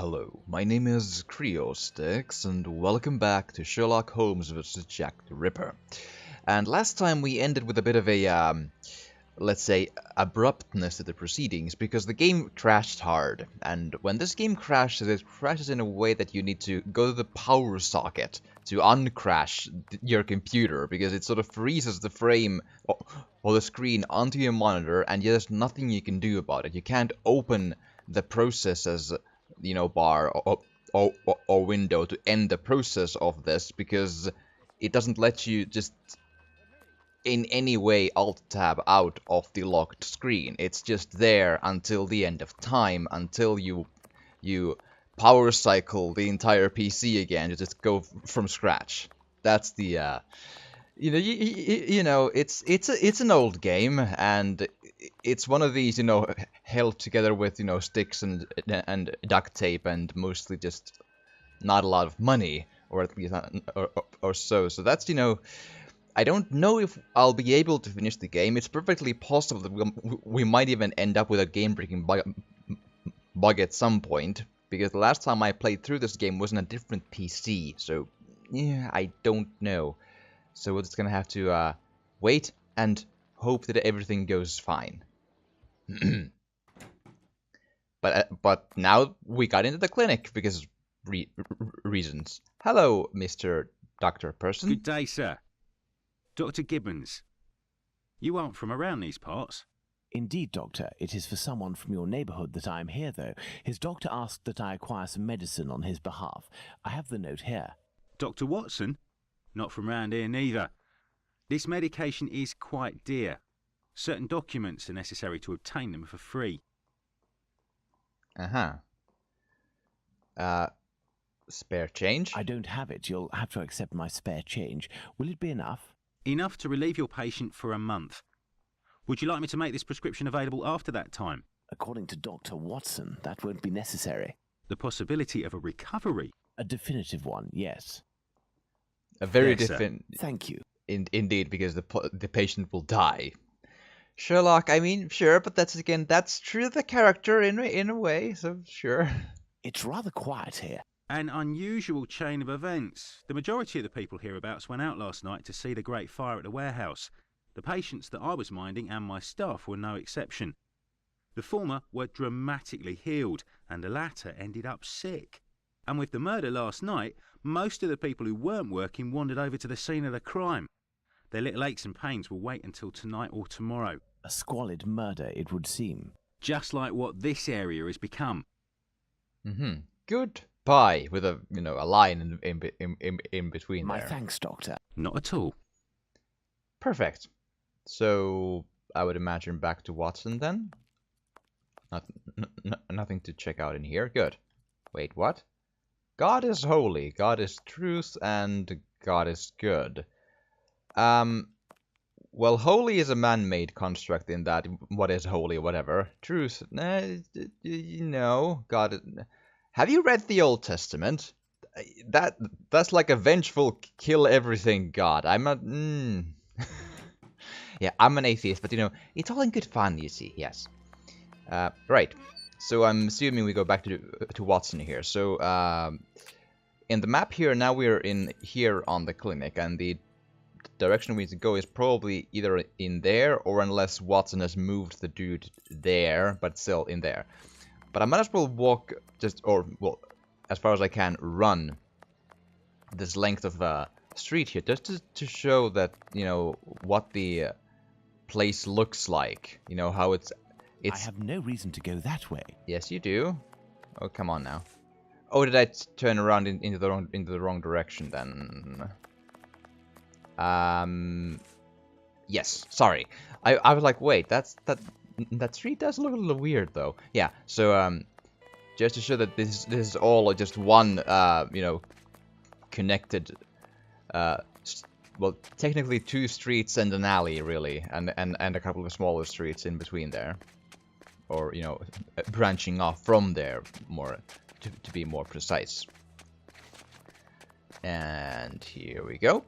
Hello, my name is Creostix, and welcome back to Sherlock Holmes vs. Jack the Ripper. And last time we ended with a bit of a, let's say, abruptness to the proceedings, because the game crashed hard. And when this game crashes, it crashes in a way that you need to go to the power socket to uncrash your computer, because it sort of freezes the frame or the screen onto your monitor, and there's nothing you can do about it. You can't open the processes bar or window to end the process of this, because it doesn't let you just in any way alt-tab out of the locked screen. It's just there until the end of time, until you power cycle the entire PC again. You just go from scratch. That's the it's an old game, and it's one of these held together with sticks and duct tape and mostly just not a lot of money, or at least or so. So that's I don't know if I'll be able to finish the game. It's perfectly possible that we might even end up with a game-breaking bug at some point, because the last time I played through this game was on a different PC. So yeah, I don't know. So we're just gonna have to wait and hope that everything goes fine. But now we got into the clinic because reasons. Hello, Mr. Doctor Person. Good day, sir. Dr. Gibbons. You aren't from around these parts. Indeed, Doctor. It is for someone from your neighbourhood that I am here, though. His doctor asked that I acquire some medicine on his behalf. I have the note here. Dr. Watson? Not from round here neither. This medication is quite dear. Certain documents are necessary to obtain them for free. Spare change? I don't have it. You'll have to accept my spare change. Will it be enough? Enough to relieve your patient for a month. Would you like me to make this prescription available after that time? According to Dr. Watson, that won't be necessary. The possibility of a recovery? A definitive one, yes. A very Yes, different... Thank you. Indeed, because the patient will die. Sherlock, I mean, sure, but that's true of the character in a way, so sure. It's rather quiet here. An unusual chain of events. The majority of the people hereabouts went out last night to see the great fire at the warehouse. The patients that I was minding and my staff were no exception. The former were dramatically healed, and the latter ended up sick. And with the murder last night, most of the people who weren't working wandered over to the scene of the crime. Their little aches and pains will wait until tonight or tomorrow. A squalid murder, it would seem. Just like what this area has become. Goodbye, with a a line in between My there. thanks, Doctor. Not at all. Perfect. So I would imagine back to Watson then. Nothing to check out in here. Good. Wait, what? God is holy, God is truth, and God is good. Well, holy is a man-made construct in that what is holy, whatever. Truth, God. Have you read the Old Testament? That's like a vengeful, kill everything God. I'm not. Yeah, I'm an atheist, but it's all in good fun, you see. Yes. Right. So I'm assuming we go back to Watson here. So in the map here, now we're in here on the clinic, and the direction we need to go is probably either in there, or unless Watson has moved the dude there, but still in there. But I might as well walk as far as I can, run this length of street here, just to show that, what the place looks like. How it's... I have no reason to go that way. Yes, you do. Oh, come on now. Oh, did I turn around into the wrong direction then? Yes. Sorry. I was like, wait, that street does look a little weird though. Yeah. So just to show that this is all just one connected well, technically two streets and an alley really, and a couple of smaller streets in between there. Or, branching off from there, more to be more precise. And here we go.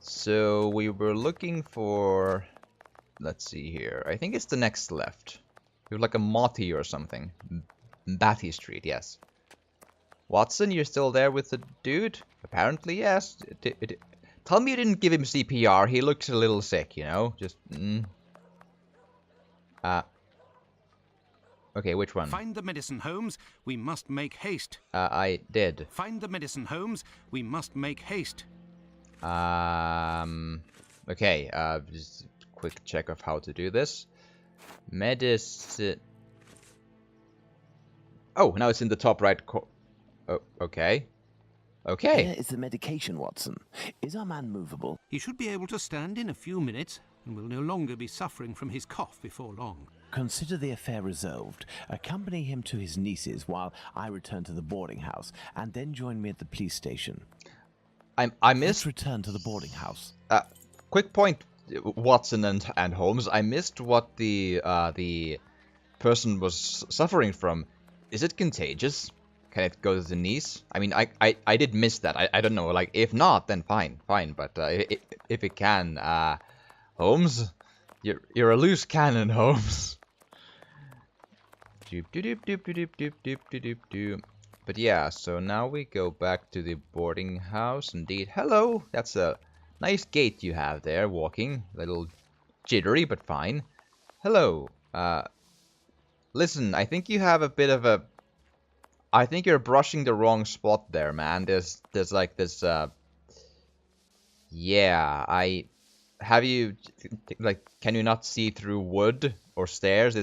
So we were looking for... Let's see here. I think it's the next left. We have like a Motti or something. Batty Street, yes. Watson, you're still there with the dude? Apparently, yes. Tell me you didn't give him CPR. He looks a little sick, you know? Just, Okay, which one? Find the medicine, Holmes. We must make haste. I did. Find the medicine, Holmes. We must make haste. Okay, just a quick check of how to do this. Medicine... Oh, now it's in the top right oh, okay. Okay. Here is the medication, Watson. Is our man movable? He should be able to stand in a few minutes and will no longer be suffering from his cough before long. Consider the affair resolved. Accompany him to his niece's while I return to the boarding house, and then join me at the police station. I Let's missed... return to the boarding house. Quick point, Watson and Holmes. I missed what the person was suffering from. Is it contagious? Can it go to the niece? I mean, I did miss that. I don't know. Like, if not, then fine. But if it can, Holmes, you're a loose cannon, Holmes. But yeah, so now we go back to the boarding house. Indeed, hello. That's a nice gait you have there, walking. A little jittery, but fine. Hello. Listen, I think you have a bit of a... I think you're brushing the wrong spot there, man. There's like this, yeah, have you, like, can you not see through wood or stairs?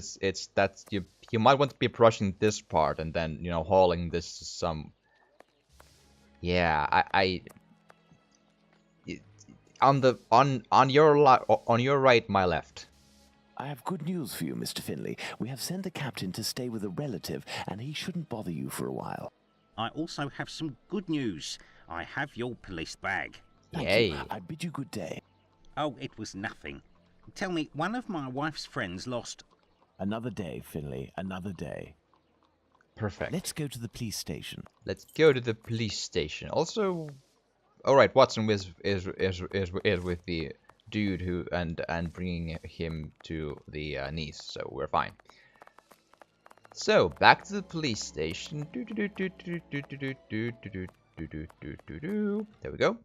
That's, you might want to be brushing this part and then, you know, hauling this to some, yeah, on your right, my left. I have good news for you, Mr. Finley. We have sent the captain to stay with a relative, and he shouldn't bother you for a while. I also have some good news. I have your police bag. Thank Yay. you. I bid you good day. Oh, it was nothing. Tell me, one of my wife's friends lost... Another day, Finley. Another day. Perfect. Let's go to the police station. Let's go to the police station. Also, all right, Watson is with the dude who and bringing him to the niece, so we're fine. So back to the police station. There we go.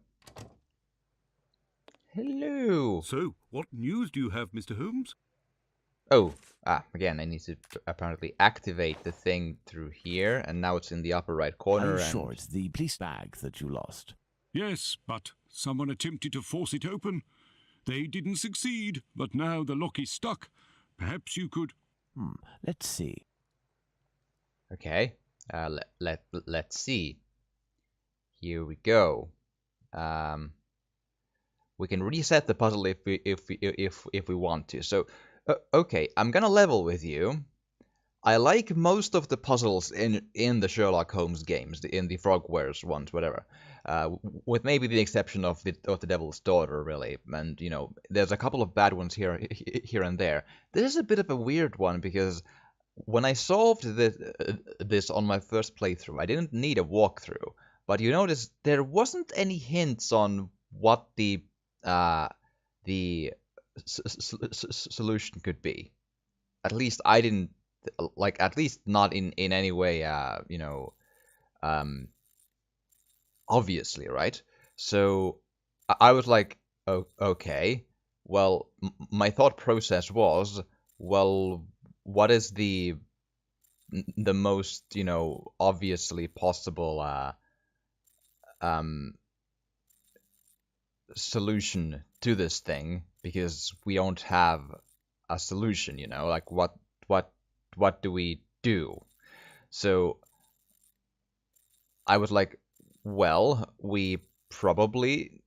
Hello. So, what news do you have, Mr. Holmes? Oh, again, I need to apparently activate the thing through here, and now it's in the upper right corner. Are you sure it's the police bag that you lost? Yes, but someone attempted to force it open. They didn't succeed, but now the lock is stuck. Perhaps you could... Let's see. Okay, let's see. Here we go. We can reset the puzzle if we want to. So, okay, I'm gonna level with you. I like most of the puzzles in the Sherlock Holmes games, in the Frogwares ones, whatever. With maybe the exception of the Devil's Daughter, really. And you know, there's a couple of bad ones here and there. This is a bit of a weird one because when I solved this on my first playthrough, I didn't need a walkthrough. But you notice there wasn't any hints on what the solution could be. At least I didn't, like, at least not in any way, you know, obviously, right? So I was like, oh, okay, well, my thought process was, well, what is the most, you know, obviously possible solution to this thing, because we don't have a solution, you know, like what do we do? So I was like, well, we probably,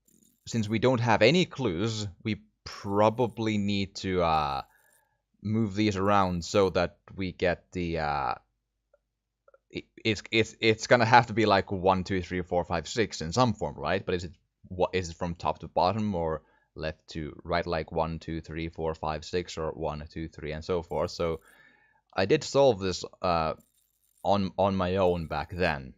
since we don't have any clues, we probably need to move these around so that we get the it's gonna have to be like 1, 2, 3, 4, 5, 6 in some form, right? But is it from top to bottom or left to right, like 1, 2, 3, 4, 5, 6, or 1, 2, 3, and so forth? So I did solve this on my own back then.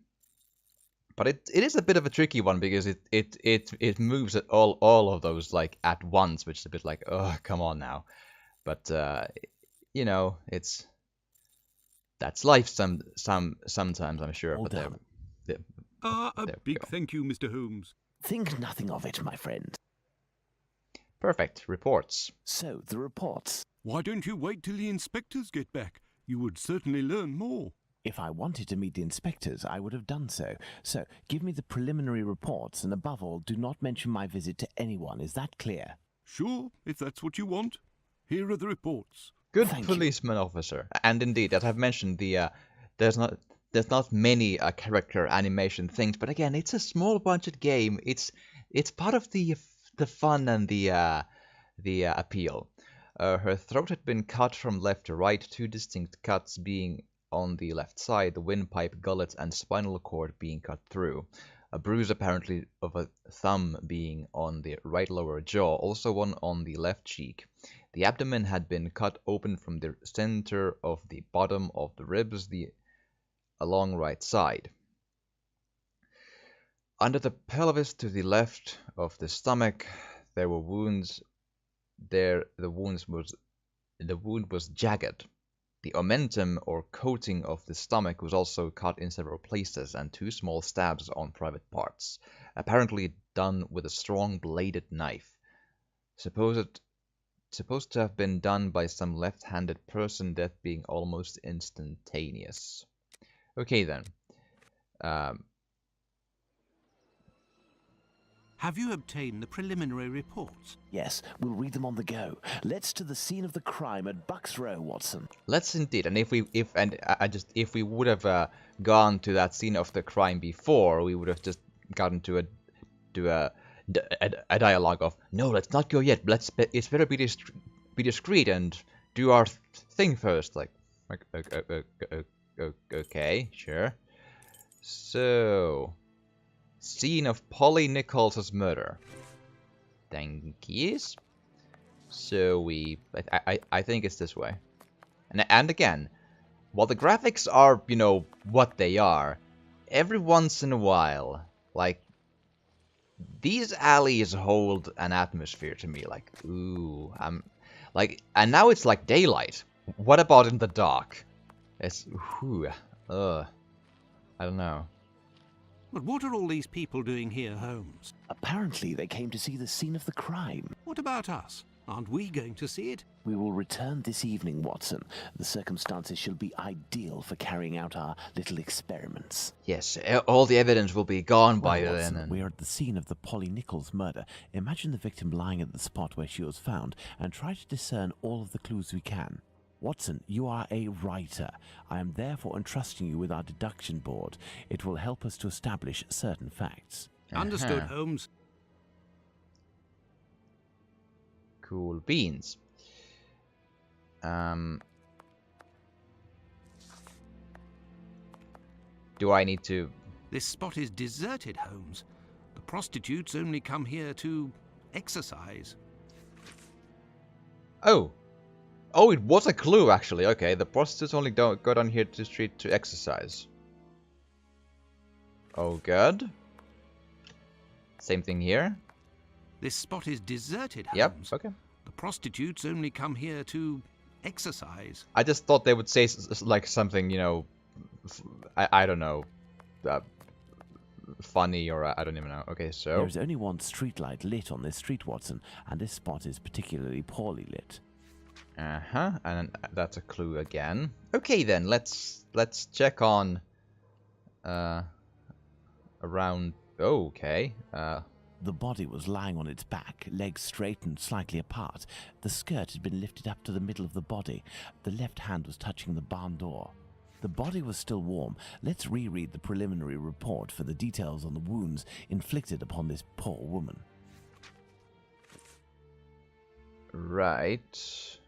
But it is a bit of a tricky one because it moves at all of those like at once, which is a bit like, oh, come on now. But you know, that's life sometimes, I'm sure. All But done. A There we big go. thank you, Mr. Holmes. Think nothing of it, my friend. Perfect. Reports. So, the reports. Why don't you wait till the inspectors get back? You would certainly learn more. If I wanted to meet the inspectors, I would have done so. So, give me the preliminary reports, and above all, do not mention my visit to anyone. Is that clear? Sure, if that's what you want. Here are the reports. Good Thank you. policeman officer. And indeed, as I've mentioned, there's not many character animation things, but again, it's a small budget game. It's part of the fun and the appeal. Her throat had been cut from left to right, two distinct cuts being on the left side, the windpipe, gullet, and spinal cord being cut through. A bruise apparently of a thumb being on the right lower jaw, also one on the left cheek. The abdomen had been cut open from the center of the bottom of the ribs, along right side. Under the pelvis to the left of the stomach, there were wounds. The wound was jagged. The omentum or coating of the stomach was also cut in several places, and two small stabs on private parts, apparently done with a strong bladed knife. Supposed to have been done by some left-handed person, death being almost instantaneous. Okay then. Have you obtained the preliminary reports? Yes, we'll read them on the go. Let's to the scene of the crime at Bucks Row, Watson. Let's indeed. And if we would have gone to that scene of the crime before, we would have just gotten to a dialogue of, no, let's not go yet. It's better be discreet and do our thing first. Like okay, sure. So, scene of Polly Nichols' murder. Thank you. So I think it's this way. And again, while the graphics are, what they are, every once in a while, like, these alleys hold an atmosphere to me, like, ooh, and now it's like daylight. What about in the dark? It's, I don't know. But what are all these people doing here, Holmes? Apparently, they came to see the scene of the crime. What about us? Aren't we going to see it? We will return this evening, Watson. The circumstances shall be ideal for carrying out our little experiments. Yes, all the evidence will be gone by Well, then. Watson, we are at the scene of the Polly Nichols murder. Imagine the victim lying at the spot where she was found and try to discern all of the clues we can. Watson, you are a writer. I am therefore entrusting you with our deduction board. It will help us to establish certain facts. Understood, Holmes. Cool beans. Do I need to... This spot is deserted, Holmes. The prostitutes only come here to exercise. Oh, it was a clue, actually. Okay, the prostitutes only go down here to the street to exercise. Oh, good. Same thing here. This spot is deserted, Yep, Holmes. okay. The prostitutes only come here to exercise. I just thought they would say, like, something, I don't know, funny, or I don't even know. Okay, so... There is only one streetlight lit on this street, Watson, and this spot is particularly poorly lit. And that's a clue again. Okay then, let's check on around. Oh, okay. The body was lying on its back, legs straight and slightly apart. The skirt had been lifted up to the middle of the body. The left hand was touching the barn door. The body was still warm. Let's reread the preliminary report for the details on the wounds inflicted upon this poor woman. Right.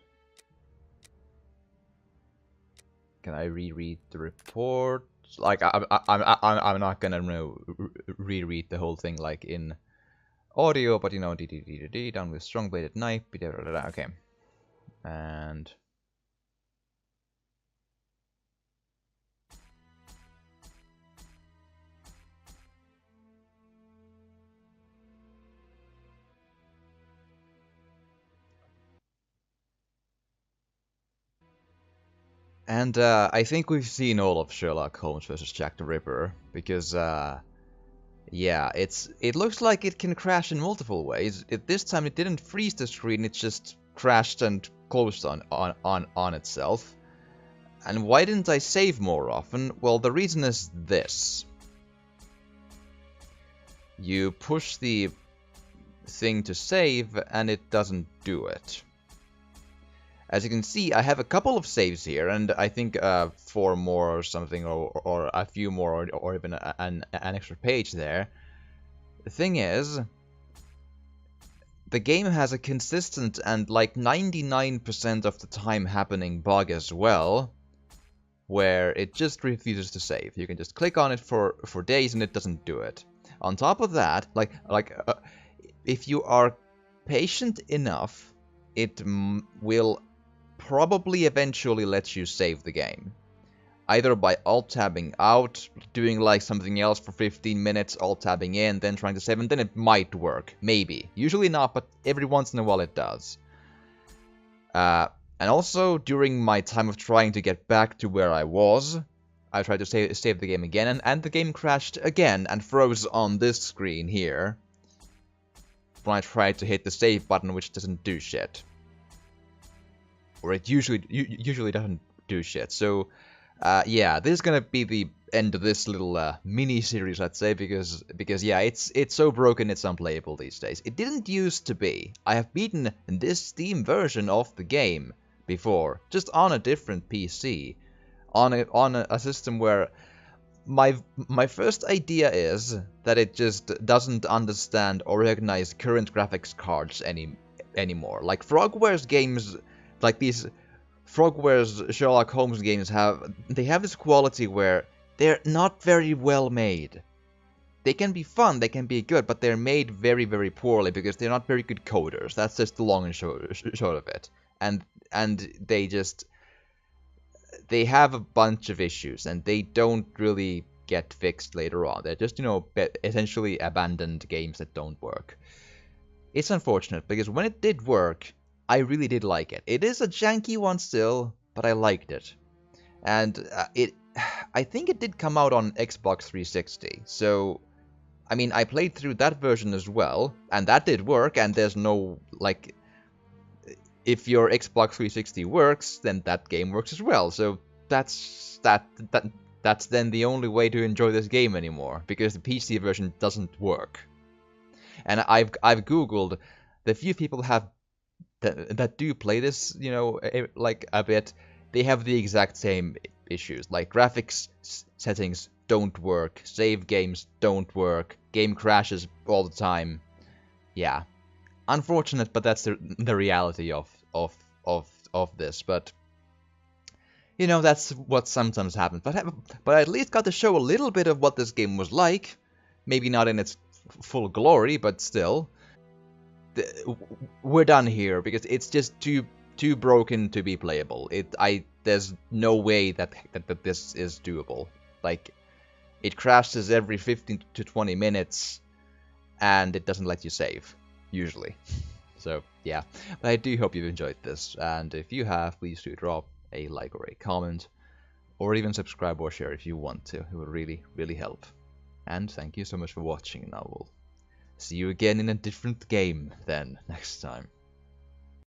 Can I reread the report? Like, I'm not gonna reread the whole thing like in audio, but down with strong bladed knife. Okay, and And I think we've seen all of Sherlock Holmes versus Jack the Ripper, because yeah, it looks like it can crash in multiple ways. This time it didn't freeze the screen, it just crashed and closed on itself. And why didn't I save more often? Well, the reason is this. You push the thing to save and it doesn't do it. As you can see, I have a couple of saves here, and I think 4 more or something, or a few more, or even an extra page there. The thing is, the game has a consistent and like 99% of the time happening bug as well, where it just refuses to save. You can just click on it for days and it doesn't do it. On top of that, if you are patient enough, it will probably eventually let you save the game. Either by alt-tabbing out, doing like something else for 15 minutes, alt-tabbing in, then trying to save, and then it might work. Maybe. Usually not, but every once in a while it does. And also, during my time of trying to get back to where I was, I tried to save the game again, and the game crashed again and froze on this screen here when I tried to hit the save button, which doesn't do shit. Or it usually doesn't do shit. So, yeah, this is gonna be the end of this little mini-series, let's say, because yeah, it's so broken it's unplayable these days. It didn't used to be. I have beaten this Steam version of the game before, just on a different PC, on a system where my first idea is that it just doesn't understand or recognize current graphics cards anymore. Like Frogware's games, like these Frogware's Sherlock Holmes games have this quality where they're not very well made. They can be fun, they can be good, but they're made very, very poorly because they're not very good coders. That's just the long and short of it. And they have a bunch of issues, and they don't really get fixed later on. They're just, essentially abandoned games that don't work. It's unfortunate, because when it did work, I really did like it. It is a janky one still, but I liked it. And I think it did come out on Xbox 360, so, I mean, I played through that version as well, and that did work, and there's no, like, if your Xbox 360 works, then that game works as well. So that's then the only way to enjoy this game anymore, because the PC version doesn't work. And I've googled the few people that do play this, like a bit. They have the exact same issues. Like graphics settings don't work, save games don't work, game crashes all the time. Yeah. Unfortunate, but that's the reality of this. But that's what sometimes happens. But I at least got to show a little bit of what this game was like. Maybe not in its full glory, but still. We're done here because it's just too broken to be playable. There's no way that this is doable. Like, it crashes every 15 to 20 minutes, and it doesn't let you save. Usually. So, yeah. But I do hope you've enjoyed this, and if you have, please do drop a like or a comment, or even subscribe or share if you want to. It would really, really help. And thank you so much for watching, and I will see you again in a different game then next time.